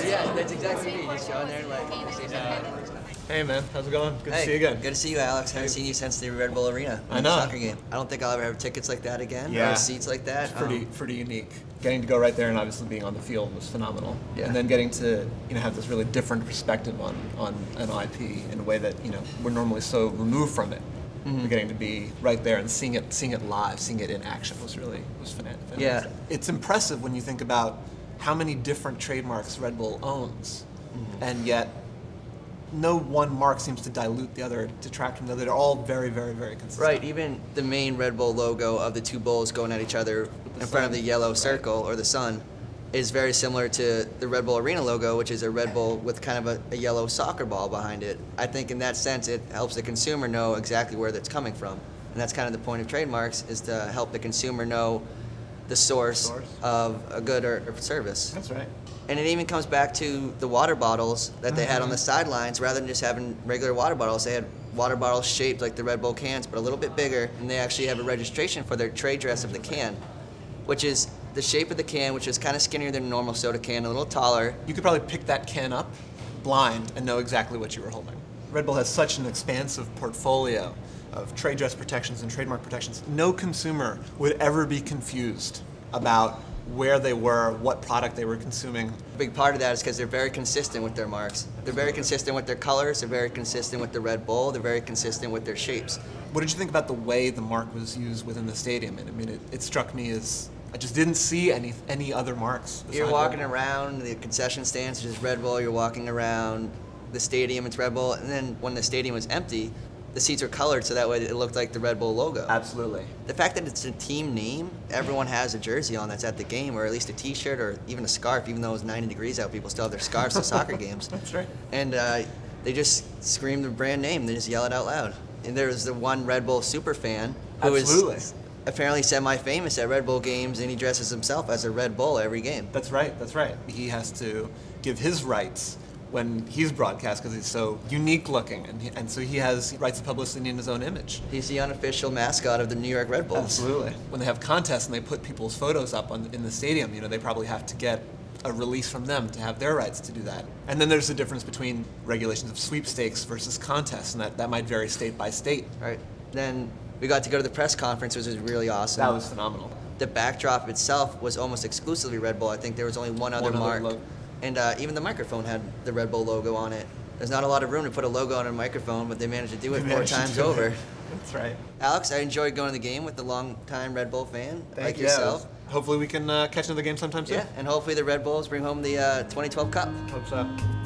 Yeah, that's exactly me. Just go in there and say something. Hey man, how's it going? Good to see you again. Good to see you, Alex. Haven't seen you since the Red Bull Arena. I know. Soccer game. I don't think I'll ever have tickets like that again. Yeah. Or seats like that. It's pretty unique. Getting to go right there and obviously being on the field was phenomenal. Yeah. And then getting to have this really different perspective on an IP in a way that we're normally so removed from it. Mm-hmm. But getting to be right there and seeing it live, seeing it in action was fantastic. Yeah. It's impressive when you think about how many different trademarks Red Bull owns, and yet no one mark seems to dilute the other, detract from the other. They're all very, very, very consistent. Right, even the main Red Bull logo of the two bulls going at each other in front of the yellow circle, or the sun, is very similar to the Red Bull Arena logo, which is a Red Bull with kind of a yellow soccer ball behind it. I think in that sense it helps the consumer know exactly where that's coming from. And that's kind of the point of trademarks, is to help the consumer know the source of a good or service. That's right. And it even comes back to the water bottles that they had on the sidelines. Rather than just having regular water bottles, they had water bottles shaped like the Red Bull cans, but a little bit bigger. And they actually have a registration for their trade dress of the can, which is the shape of the can, which is kind of skinnier than a normal soda can, a little taller. You could probably pick that can up blind and know exactly what you were holding. Red Bull has such an expansive portfolio of trade dress protections and trademark protections. No consumer would ever be confused about where they were, what product they were consuming. A big part of that is because they're very consistent with their marks. They're very consistent with their colors, they're very consistent with the Red Bull, they're very consistent with their shapes. What did you think about the way the mark was used within the stadium? And I mean, it struck me as I just didn't see any other marks. You're walking around the concession stands, which is Red Bull, you're walking around the stadium, it's Red Bull, and then when the stadium was empty, the seats are colored so that way it looked like the Red Bull logo. Absolutely. The fact that it's a team name, everyone has a jersey on that's at the game, or at least a t-shirt or even a scarf. Even though it's 90 degrees out, people still have their scarves to soccer games. That's right. And they just scream the brand name, they just yell it out loud. And there's the one Red Bull super fan who is apparently semi-famous at Red Bull games, and he dresses himself as a Red Bull every game. That's right. He has to give his rights when he's broadcast because he's so unique looking, and so he has rights of publicity in his own image. He's the unofficial mascot of the New York Red Bulls. Absolutely. When they have contests and they put people's photos up in the stadium, they probably have to get a release from them to have their rights to do that. And then there's the difference between regulations of sweepstakes versus contests, and that might vary state by state. Right. Then we got to go to the press conference, which was really awesome. That was phenomenal. The backdrop itself was almost exclusively Red Bull. I think there was only one other mark. And even the microphone had the Red Bull logo on it. There's not a lot of room to put a logo on a microphone, but they managed to do it 4 times over. That's right. Alex, I enjoyed going to the game with a long-time Red Bull fan like you. yourself. Hopefully we can catch another game sometime soon. Yeah, and hopefully the Red Bulls bring home the 2012 Cup. Hope so.